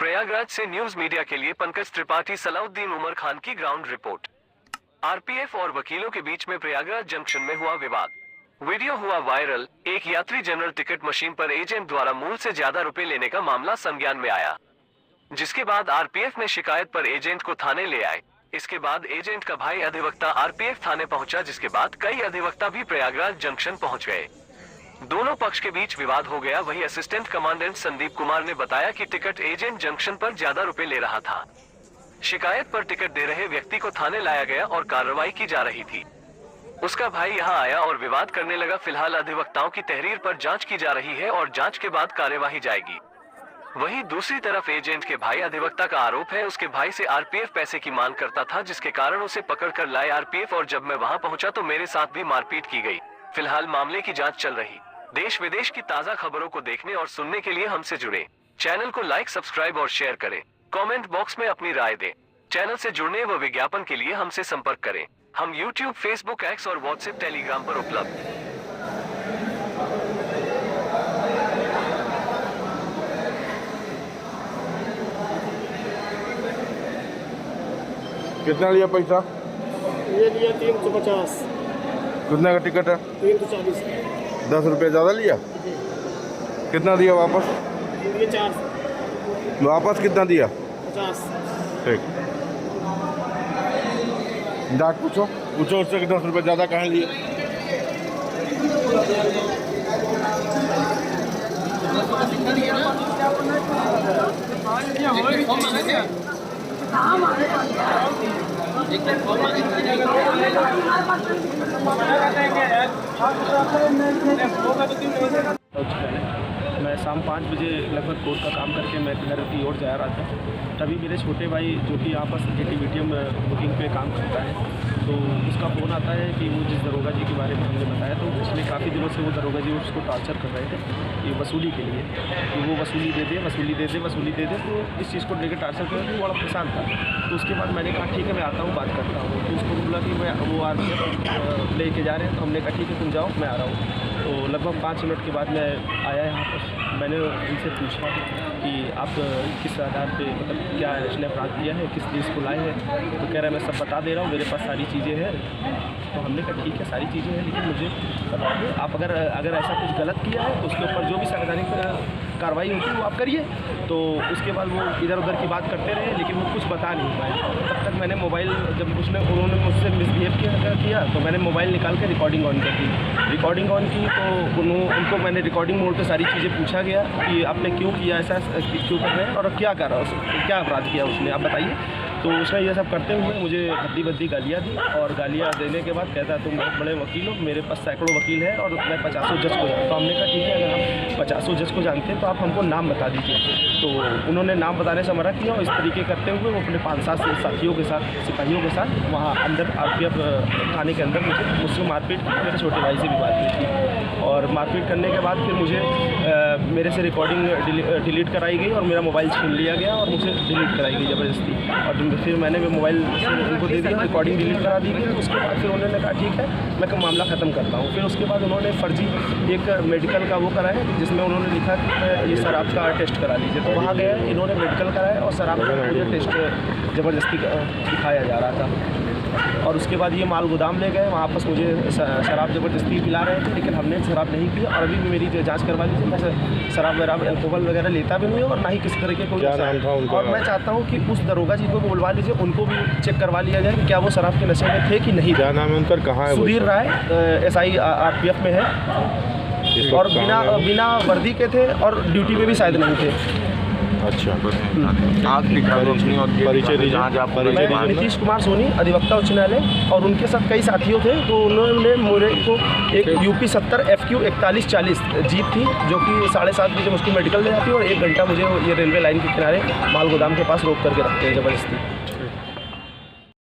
प्रयागराज से news media के लिए पंकज त्रिपाठी, सलाउद्दीन उमर खान की ग्राउंड रिपोर्ट। आरपीएफ और वकीलों के बीच में प्रयागराज जंक्शन में हुआ विवाद। वीडियो हुआ वायरल। एक यात्री जनरल टिकट मशीन पर एजेंट द्वारा मूल से ज्यादा रुपए लेने का मामला संज्ञान में आया, जिसके बाद आरपीएफ ने शिकायत पर एजेंट को थाने ले आए। इसके बाद एजेंट का भाई अधिवक्ता आरपीएफ थाने पहुंचा, जिसके बाद कई अधिवक्ता भी प्रयागराज जंक्शन पहुंच गए। दोनों पक्ष के बीच विवाद हो गया। वही असिस्टेंट कमांडेंट संदीप कुमार ने बताया कि टिकट एजेंट जंक्शन पर ज्यादा रुपए ले रहा था। शिकायत पर टिकट दे रहे व्यक्ति को थाने लाया गया और कार्रवाई की जा रही थी। उसका भाई यहां आया और विवाद करने लगा। फिलहाल अधिवक्ताओं की तहरीर पर जांच की जा रही है और जांच के बाद कार्यवाही जाएगी। वहीं दूसरी तरफ एजेंट के भाई अधिवक्ता का आरोप है उसके भाई से आरपीएफ पैसे की मांग करता था, जिसके कारण उसे पकड़ कर लाए आरपीएफ, और जब मैं वहां पहुंचा तो मेरे साथ भी मारपीट की गई। फिलहाल मामले की जांच चल रही। देश विदेश की ताजा खबरों को देखने और सुनने के लिए हमसे जुड़े। चैनल को लाइक, सब्सक्राइब और शेयर करें। कमेंट बॉक्स में अपनी राय दें। चैनल से जुड़ने व विज्ञापन के लिए हमसे संपर्क करें। हम यूट्यूब, फेसबुक, एक्स और व्हाट्सएप, टेलीग्राम पर उपलब्ध। कितना लिया पैसा? ये लिया 350। कितना का टिकट है? 340। 10 रुपये ज़्यादा लिया। कितना दिया वापस? ये 4। वापस कितना दिया? 50। ठीक। डाक पूछो उससे कि 10 रुपये ज़्यादा कहाँ लिए? मैं शाम 5 बजे लगभग कोर्ट का काम करके मैं घर की ओर जा रहा था। तभी मेरे छोटे भाई जो कि यहाँ पर एटीवीटीएम बुकिंग पे काम करता है, तो उसका फ़ोन आता है कि वो जिस दरोगा जी के बारे में हमने बताया, तो पिछले काफ़ी दिनों से वो दरोगा जी उसको टॉर्चर कर रहे थे ये वसूली के लिए, कि वो वसूली दे दे, वसूली दे दे, वसूली दे दे। तो इस चीज़ को लेकर टॉर्चर कर वो बड़ा परेशान था। तो उसके बाद मैंने कहा ठीक है मैं आता हूँ, बात करता हूँ। तो उसको बोला कि मैं वो आरपीएफ लेके जा रहे हैं, तो हमने कहा ठीक है तुम जाओ, मैं आ रहा हूँ। तो लगभग 5 मिनट के बाद मैं आया यहाँ पर। मैंने उनसे पूछा कि आप किस आधार पे, मतलब क्या इसने अपराध किया है, किस चीज़ को लाए हैं। तो कह रहा है मैं सब बता दे रहा हूँ, मेरे पास सारी चीज़ें हैं। तो हमने कहा ठीक है सारी चीज़ें हैं, लेकिन मुझे बता दें आप अगर ऐसा कुछ गलत किया है तो उसके ऊपर जो भी संवैधानिक कार्रवाई होती है वो आप करिए। तो उसके बाद वो इधर उधर की बात करते रहे, लेकिन वो कुछ बता नहीं पाए। तब तक मैंने मोबाइल, जब उन्होंने मुझसे मिसबिहेव किया तो मैंने मोबाइल निकाल के रिकॉर्डिंग ऑन कर दी। रिकॉर्डिंग ऑन की तो उनको मैंने रिकॉर्डिंग मोड पे सारी चीज़ें पूछा गया कि आपने क्यों किया ऐसा, क्यों कर रहे हैं और क्या कर रहा है, क्या अपराध किया उसने, आप बताइए। तो उसने ये सब करते हुए मुझे भद्दी भद्दी गालियाँ दी, और गालियाँ देने के बाद कहता तुम बहुत बड़े वकील हो, मेरे पास सैकड़ों वकील हैं और मैं 50 जज को जानता हूँ। तो हमने कहा ठीक है अगर हम 50 जज को जानते हैं तो आप हमको नाम बता दीजिए। तो उन्होंने नाम बताने से मना किया, और इस तरीके करते हुए वो अपने 5-7 साथियों के साथ, सिपाहियों के साथ वहाँ अंदर आरपीएफ थाने के अंदर मुझसे मारपीट की। मेरे छोटे भाई से भी मारपीट की, और मारपीट करने के बाद फिर मुझे मेरे से रिकॉर्डिंग डिलीट कराई गई और मेरा मोबाइल छीन लिया गया और मुझे डिलीट कराई गई ज़बरदस्ती। और फिर मैंने वो मोबाइल उनको दे दिया, रिकॉर्डिंग डिलीट करा दी गई। उसके बाद फिर उन्होंने कहा ठीक है मैं मामला ख़त्म करता हूँ। फिर उसके बाद उन्होंने फर्जी एक मेडिकल का वो कराया, जिसमें उन्होंने लिखा कि ये शराब का टेस्ट करा लीजिए। तो वहाँ गए, इन्होंने मेडिकल कराया और शराब का मुझे टेस्ट ज़बरदस्ती दिखाया जा रहा था। और उसके बाद ये माल गोदाम ले गए, वहाँ पर मुझे शराब ज़बरदस्ती पिला रहे थे, लेकिन हमने शराब नहीं पी। और अभी भी मेरी जांच करवा लीजिए, मैं शराब अल्कोहल वगैरह लेता भी नहीं हूँ और ना ही किसी तरीके को। और मैं चाहता हूँ कि उस दरोगा जी को भी बुलवा लीजिए, उनको भी चेक करवा लिया जाए कि क्या वो शराब के नशे में थे कि नहीं। क्या नाम है उनका, कहाँ है? सुधीर राय, SI आरपीएफ में है, और बिना वर्दी के थे और ड्यूटी पे भी शायद नहीं थे। अच्छा, मैं नीतीश कुमार सोनी, अधिवक्ता उच्च न्यायालय, और उनके साथ कई साथियों थे। तो उन्होंने मेरे को एक UP 70 FQ 4140 जीप थी, जो कि 7:30 बजे मुझको मेडिकल ले जाती है, और 1 घंटा मुझे ये रेलवे लाइन के किनारे माल गोदाम के पास रोक करके रखते हैं ज़बरदस्ती।